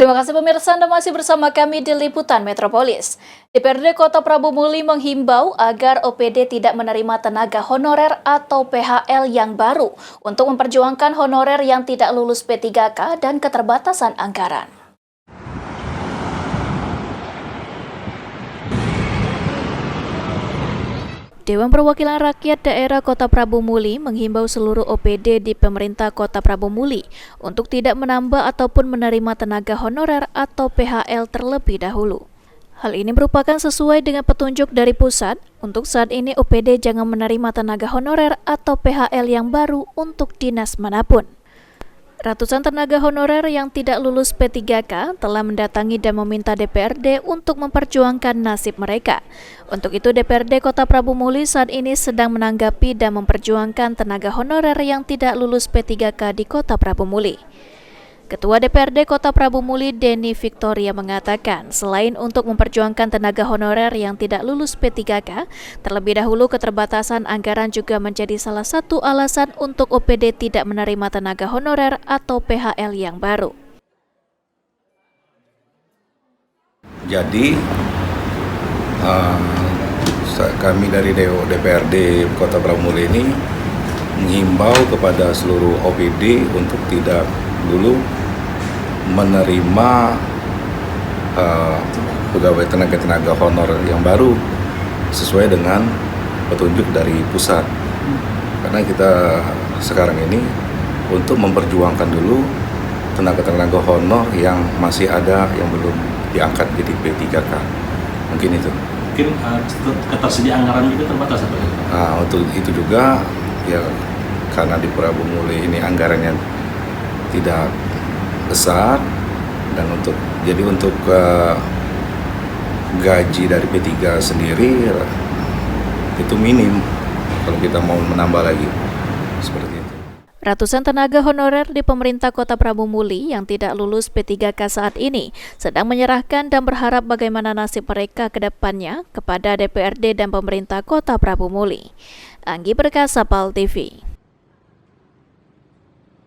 Terima kasih pemirsa, Anda masih bersama kami di Liputan Metropolis. DPRD Kota Prabu Muli menghimbau agar OPD tidak menerima tenaga honorer atau PHL yang baru untuk memperjuangkan honorer yang tidak lulus P3K dan keterbatasan anggaran. Dewan Perwakilan Rakyat Daerah Kota Prabu Muli menghimbau seluruh OPD di pemerintah Kota Prabu Muli untuk tidak menambah ataupun menerima tenaga honorer atau PHL terlebih dahulu. Hal ini merupakan sesuai dengan petunjuk dari pusat. Untuk saat ini OPD jangan menerima tenaga honorer atau PHL yang baru untuk dinas manapun. Ratusan tenaga honorer yang tidak lulus P3K telah mendatangi dan meminta DPRD untuk memperjuangkan nasib mereka. Untuk itu DPRD Kota Prabu Muli saat ini sedang menanggapi dan memperjuangkan tenaga honorer yang tidak lulus P3K di Kota Prabu Muli. Ketua DPRD Kota Prabu Muli Denny Victoria mengatakan, selain untuk memperjuangkan tenaga honorer yang tidak lulus P3K, terlebih dahulu keterbatasan anggaran juga menjadi salah satu alasan untuk OPD tidak menerima tenaga honorer atau PHL yang baru. Jadi kami dari DPRD Kota Prabu Muli ini menghimbau kepada seluruh OPD untuk tidak dulu menerima pegawai tenaga honor yang baru sesuai dengan petunjuk dari pusat. Karena kita sekarang ini untuk memperjuangkan dulu tenaga honor yang masih ada yang belum diangkat jadi P3K. Mungkin itu. Mungkin ketersediaan anggaran juga terbatas apa? Untuk itu juga ya, karena di Prabu Muli ini anggarannya tidak besar, dan untuk gaji dari P3 sendiri itu minim kalau kita mau menambah lagi seperti itu. Ratusan tenaga honorer di pemerintah Kota Prabu Muli yang tidak lulus P3K saat ini sedang menyerahkan dan berharap bagaimana nasib mereka ke depannya kepada DPRD dan pemerintah Kota Prabu Muli. Anggi Perkasa, PAL TV.